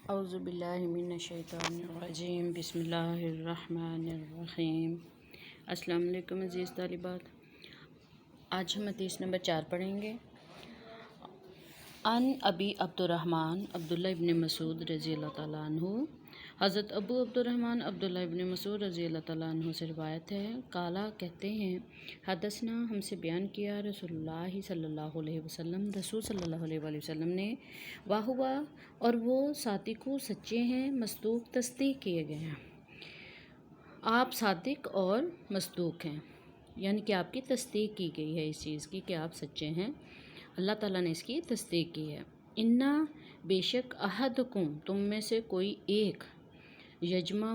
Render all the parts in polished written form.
اعوذ باللہ من الشیطان الرجیم، بسم اللہ الرحمن الرحیم۔ السلام علیکم عزیز طالبات، آج ہم حدیث نمبر 4 پڑھیں گے۔ عن ابی عبد الرحمن عبداللہ ابن مسعود رضی اللہ تعالیٰ عنہ، حضرت ابو عبد الرحمن عبداللہ ابن مسعود رضی اللہ تعالیٰ عنہ سے روایت ہے، قالا کہتے ہیں، حدثنا ہم سے بیان کیا رسول اللہ صلی اللہ علیہ وسلم، رسول صلی اللہ علیہ وآلہ وسلم نے، واہوا اور وہ صادق سچے ہیں، مصدوق تصدیق کیے گئے ہیں۔ آپ صادق اور مصدوق ہیں، یعنی کہ آپ کی تصدیق کی گئی ہے اس چیز کی کہ آپ سچے ہیں، اللہ تعالیٰ نے اس کی تصدیق کی ہے۔ انا بے شک احدکم تم میں سے کوئی ایک، یجمع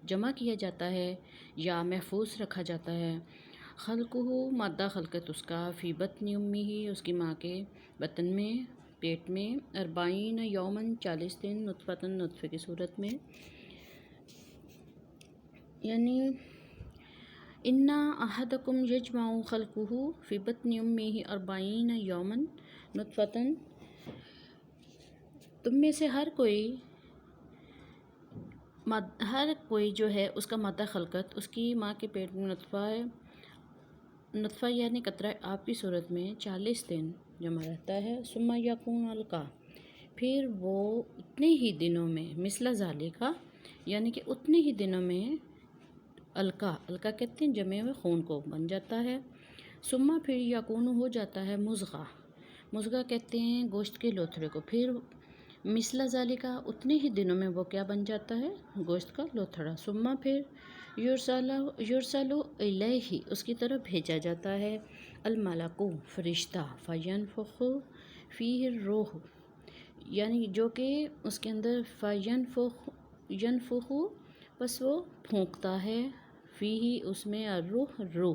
جمع کیا جاتا ہے یا محفوظ رکھا جاتا ہے، خلقہ مادہ خلقت اس کا، فی بطن امی ہی اس کی ماں کے بطن میں پیٹ میں، 40 یومن 40 دن، نطفۃ نطفے کی صورت میں، یعنی انا احدکم یجمع خلقہ فی بطن امیہ 40 یومن نطفۃ، تم میں سے ہر کوئی جو ہے اس کا مادہ خلقت اس کی ماں کے پیٹ میں نطفہ یعنی قطرہ آپ کی صورت میں 40 دن جمع رہتا ہے، ثم یکون علقہ، پھر وہ اتنے ہی دنوں میں، مثل ذالک یعنی کہ اتنے ہی دنوں میں، علقہ کہتے ہیں جمع ہوئے خون کو، بن جاتا ہے، ثم پھر یکون ہو جاتا ہے مضغہ کہتے ہیں گوشت کے لوتھڑے کو، پھر مثل ذالک اتنے ہی دنوں میں وہ کیا بن جاتا ہے، گوشت کا لوتھڑا، ثم پھر یرسل الیہ اس کی طرف بھیجا جاتا ہے، الملک فرشتہ، فینفخ فیہ الروح یعنی جو کہ اس کے اندر ینفخ بس وہ پھونکتا ہے، فیہ اس میں، روح،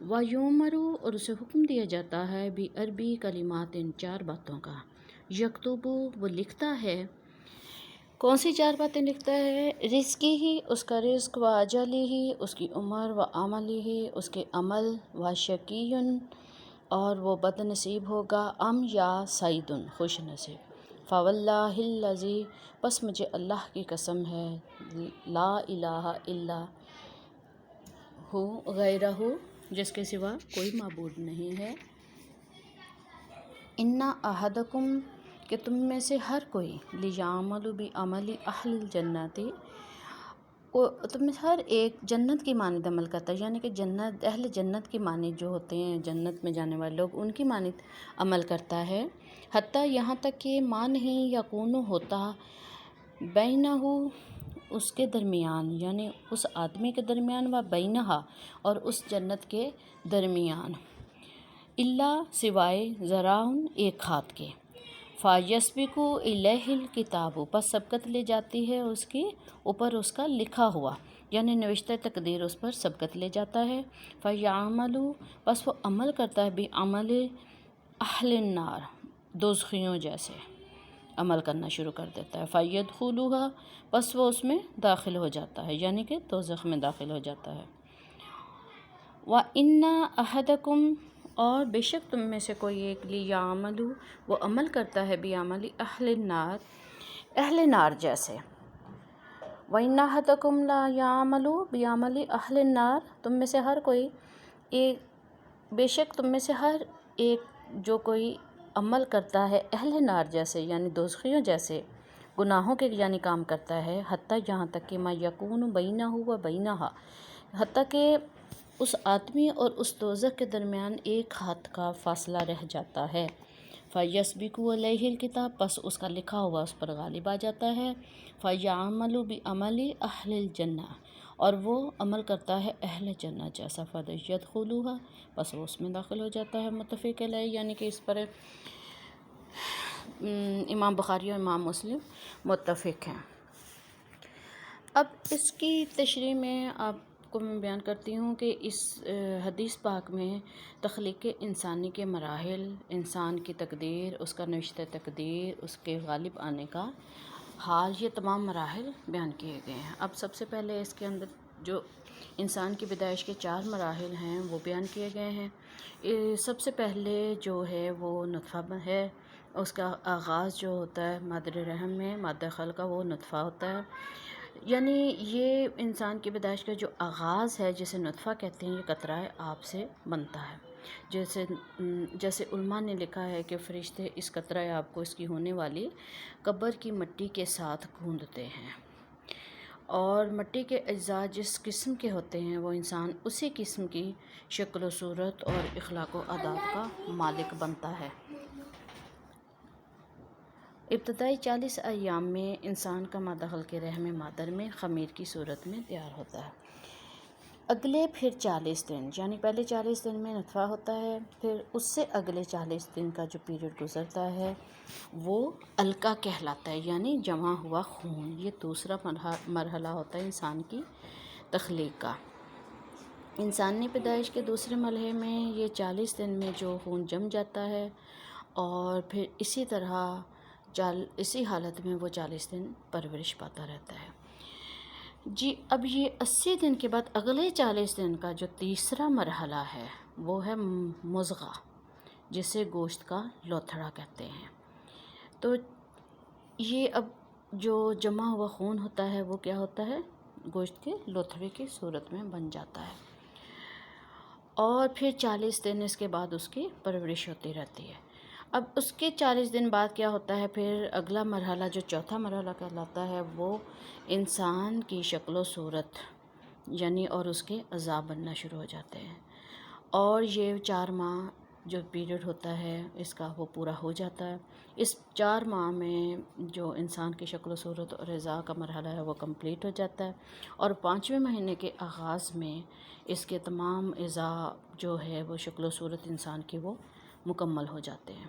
وَيُؤْمَرُ اور اسے حکم دیا جاتا ہے، بِأَرْبِ کلمات 4 باتوں کا، یکتب وہ لکھتا ہے، کون سی 4 باتیں لکھتا ہے، رزقی ہی اس کا رزق، و اجلی ہی اس کی عمر، و عملی ہی اس کے عمل، و شقیٌ اور وہ بد نصیب ہوگا، ام یا سعید خوش نصیب، فواللہ الذی بس مجھے اللہ کی قسم ہے، لا الہ الا ہو غیرہ جس کے سوا کوئی معبود نہیں ہے، انا احدکم کہ تم میں سے ہر کوئی، لیعمل بعمل اہل الجنت تم میں سے ہر ایک جنت کی مانند عمل کرتا ہے، یعنی کہ اہل جنت کی مانند جو ہوتے ہیں، جنت میں جانے والے لوگ، ان کی مانند عمل کرتا ہے، حتیٰ یہاں تک کہ ماں نہیں یکون ہوتا، بینہ اس کے درمیان، یعنی اس آدمی کے درمیان، و بینہا اور اس جنت کے درمیان، الا سوائے ذراعٌ ایک ہاتھ کے، فَيَسْبِقُ إِلَيْهِ الْكِتَابُ پس سبقت لے جاتی ہے اس کی اوپر اس کا لکھا ہوا، یعنی نوشتہ تقدیر اس پر سبقت لے جاتا ہے، فَيَعْمَلُ پس وہ عمل کرتا ہے، بعمل اہل النار دوزخیوں جیسے عمل کرنا شروع کر دیتا ہے، فَيَدْخُلُهَا پس وہ اس میں داخل ہو جاتا ہے، یعنی کہ دوزخ میں داخل ہو جاتا ہے، وَإِنَّ أَحَدَكُمْ اور بے شک تم میں سے کوئی ایک، لیعمل وہ عمل کرتا ہے، بعمل اہل نار جیسے، وَإِنَّ أَحَدَكُمْ لَيَعْمَلُ بِعَمَلِ أَهْلِ النَّارِ تم میں سے ہر کوئی ایک، بے شک تم میں سے ہر ایک جو کوئی عمل کرتا ہے اہل نار جیسے، یعنی دوزخیوں جیسے گناہوں کے یعنی کام کرتا ہے، حتیٰ یہاں تک کہ ما یکون بینہ و بینہا حتیٰ کہ اس آدمی اور اس دوزخ کے درمیان ایک ہاتھ کا فاصلہ رہ جاتا ہے، فَيَسْبِقُ عَلَيْهِ الْكِتَابُ پس اس کا لکھا ہوا اس پر غالب آ جاتا ہے، فَيَعْمَلُ بِعَمَلِ أَهْلِ الْجَنَّةِ اور وہ عمل کرتا ہے اہل جنت جیسا، فَيَدْخُلُوهَا پس وہ اس میں داخل ہو جاتا ہے، متفق علیہ یعنی کہ اس پر امام بخاری اور امام مسلم متفق ہیں۔ اب اس کی تشریح میں آپ کو میں بیان کرتی ہوں کہ اس حدیث پاک میں تخلیق انسانی کے مراحل، انسان کی تقدیر، اس کا نوشتہ تقدیر، اس کے غالب آنے کا حال، یہ تمام مراحل بیان کیے گئے ہیں۔ اب سب سے پہلے اس کے اندر جو انسان کی پیدائش کے 4 مراحل ہیں وہ بیان کیے گئے ہیں۔ سب سے پہلے جو ہے وہ نطفہ ہے، اس کا آغاز جو ہوتا ہے مادر رحم میں، مادہ خلقہ وہ نطفہ ہوتا ہے، یعنی یہ انسان کی پیدائش کا جو آغاز ہے جسے نطفہ کہتے ہیں، یہ قطرہ آب سے بنتا ہے۔ جیسے علماء نے لکھا ہے کہ فرشتے اس قطرہ آب کو اس کی ہونے والی قبر کی مٹی کے ساتھ گوندھتے ہیں، اور مٹی کے اجزاء جس قسم کے ہوتے ہیں وہ انسان اسی قسم کی شکل و صورت اور اخلاق و آداب کا مالک بنتا ہے۔ ابتدائی 40 ایام میں انسان کا مادہ خلق رحم مادر میں خمیر کی صورت میں تیار ہوتا ہے۔ اگلے پھر 40 دن، یعنی پہلے 40 دن میں نطفہ ہوتا ہے، پھر اس سے اگلے 40 دن کا جو پیریڈ گزرتا ہے وہ علقہ کہلاتا ہے، یعنی جمع ہوا خون۔ یہ دوسرا مرحلہ ہوتا ہے انسان کی تخلیق کا۔ انسانی پیدائش کے دوسرے مرحلے میں یہ 40 دن میں جو خون جم جاتا ہے، اور پھر اسی طرح اسی حالت میں وہ 40 دن پرورش پاتا رہتا ہے۔ جی اب یہ 80 دن کے بعد اگلے 40 دن کا جو تیسرا مرحلہ ہے وہ ہے مضغہ، جسے گوشت کا لوتھڑا کہتے ہیں۔ تو یہ اب جو جمع ہوا خون ہوتا ہے وہ کیا ہوتا ہے؟ گوشت کے لوتھڑے کی صورت میں بن جاتا ہے، اور پھر 40 دن اس کے بعد اس کی پرورش ہوتی رہتی ہے۔ اب اس کے 40 دن بعد کیا ہوتا ہے؟ پھر اگلا مرحلہ جو چوتھا مرحلہ کہلاتا ہے وہ انسان کی شکل و صورت یعنی اور اس کے اعضاء بننا شروع ہو جاتے ہیں، اور یہ 4 ماہ جو پیریڈ ہوتا ہے اس کا وہ پورا ہو جاتا ہے۔ اس 4 ماہ میں جو انسان کی شکل و صورت اور اعضاء کا مرحلہ ہے وہ کمپلیٹ ہو جاتا ہے، اور 5ویں مہینے کے آغاز میں اس کے تمام اعضاء جو ہے وہ شکل و صورت انسان کی وہ مکمل ہو جاتے ہیں۔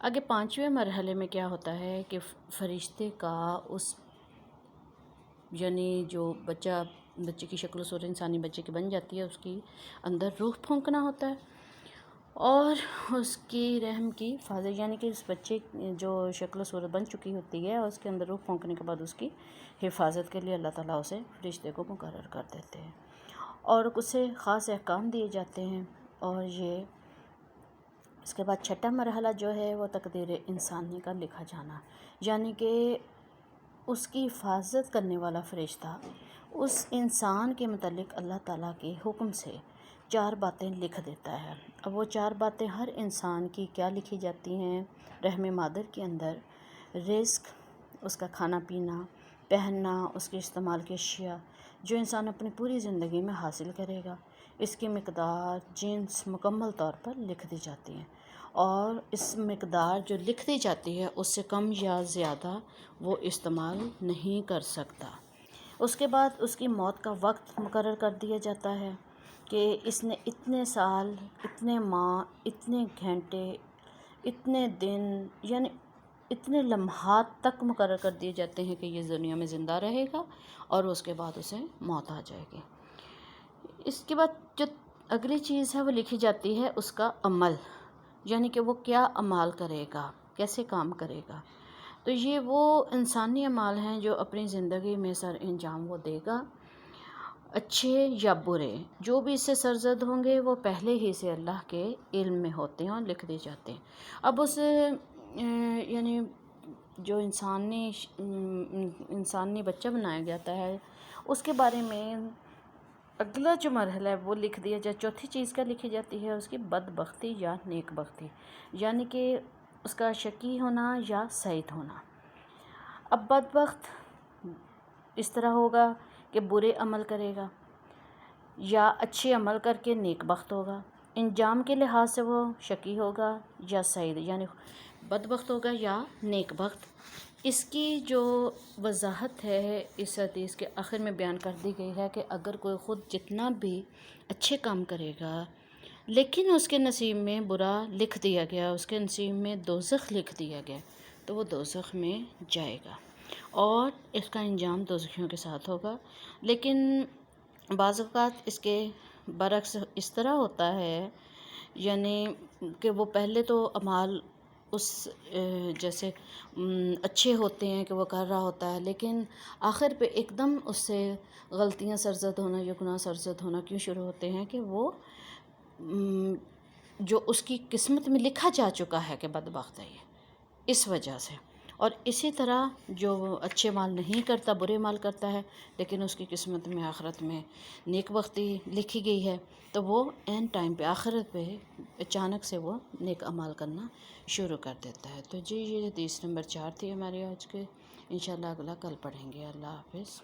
آگے 5ویں مرحلے میں کیا ہوتا ہے کہ فرشتے کا اس یعنی جو بچے کی شکل و صورت انسانی بچے کی بن جاتی ہے، اس کی اندر روح پھونکنا ہوتا ہے، اور اس کی رحم کی حفاظت، یعنی کہ اس بچے جو شکل و صورت بن چکی ہوتی ہے اس کے اندر روح پھونکنے کے بعد اس کی حفاظت کے لیے اللہ تعالیٰ اسے فرشتے کو مقرر کر دیتے ہیں، اور اسے خاص احکام دیے جاتے ہیں۔ اور یہ اس کے بعد 6واں مرحلہ جو ہے وہ تقدیر انسانی کا لکھا جانا، یعنی کہ اس کی حفاظت کرنے والا فرشتہ اس انسان کے متعلق اللہ تعالیٰ کے حکم سے 4 باتیں لکھ دیتا ہے۔ اب وہ 4 باتیں ہر انسان کی کیا لکھی جاتی ہیں؟ رحم مادر کے اندر رزق، اس کا کھانا پینا، پہننا، اس کے استعمال کی اشیاء جو انسان اپنی پوری زندگی میں حاصل کرے گا، اس کی مقدار، جنس مکمل طور پر لکھ دی جاتی ہیں، اور اس مقدار جو لکھ دی جاتی ہے اس سے کم یا زیادہ وہ استعمال نہیں کر سکتا۔ اس کے بعد اس کی موت کا وقت مقرر کر دیا جاتا ہے کہ اس نے اتنے سال، اتنے ماہ، اتنے گھنٹے، اتنے دن، یعنی اتنے لمحات تک مقرر کر دیے جاتے ہیں کہ یہ دنیا میں زندہ رہے گا، اور اس کے بعد اسے موت آ جائے گی۔ اس کے بعد جو اگلی چیز ہے وہ لکھی جاتی ہے اس کا عمل، یعنی کہ وہ کیا عمال کرے گا، کیسے کام کرے گا۔ تو یہ وہ انسانی اعمال ہیں جو اپنی زندگی میں سر انجام وہ دے گا، اچھے یا برے، جو بھی اس سے سرزد ہوں گے وہ پہلے ہی سے اللہ کے علم میں ہوتے ہیں اور لکھ دی جاتے ہیں۔ اب اس یعنی جو انسانی بچہ بنایا جاتا ہے اس کے بارے میں اگلا جو مرحلہ ہے وہ لکھ دیا جائے۔ چوتھی چیز کا لکھی جاتی ہے اس کی بدبختی یا نیک بختی، یعنی کہ اس کا شقی ہونا یا سعید ہونا۔ اب بدبخت اس طرح ہوگا کہ برے عمل کرے گا، یا اچھے عمل کر کے نیک بخت ہوگا۔ انجام کے لحاظ سے وہ شقی ہوگا یا سعید، یعنی بدبخت ہوگا یا نیک بخت۔ اس کی جو وضاحت ہے اس حدیث کے آخر میں بیان کر دی گئی ہے کہ اگر کوئی خود جتنا بھی اچھے کام کرے گا لیکن اس کے نصیب میں برا لکھ دیا گیا، اس کے نصیب میں دوزخ لکھ دیا گیا، تو وہ دوزخ میں جائے گا اور اس کا انجام دوزخیوں کے ساتھ ہوگا۔ لیکن بعض اوقات اس کے برعکس اس طرح ہوتا ہے، یعنی کہ وہ پہلے تو اعمال اس جیسے اچھے ہوتے ہیں کہ وہ کر رہا ہوتا ہے، لیکن آخر پہ ایک دم اس سے غلطیاں سرزد ہونا یا گناہ سرزد ہونا کیوں شروع ہوتے ہیں کہ وہ جو اس کی قسمت میں لکھا جا چکا ہے کہ بدبخت ہے یہ، اس وجہ سے۔ اور اسی طرح جو اچھے مال نہیں کرتا، برے مال کرتا ہے، لیکن اس کی قسمت میں آخرت میں نیک بختی لکھی گئی ہے، تو وہ عین ٹائم پہ آخرت پہ اچانک سے وہ نیک اعمال کرنا شروع کر دیتا ہے۔ تو جی یہ حدیث نمبر 4 تھی ہماری آج کے، انشاءاللہ اگلا کل پڑھیں گے۔ اللہ حافظ۔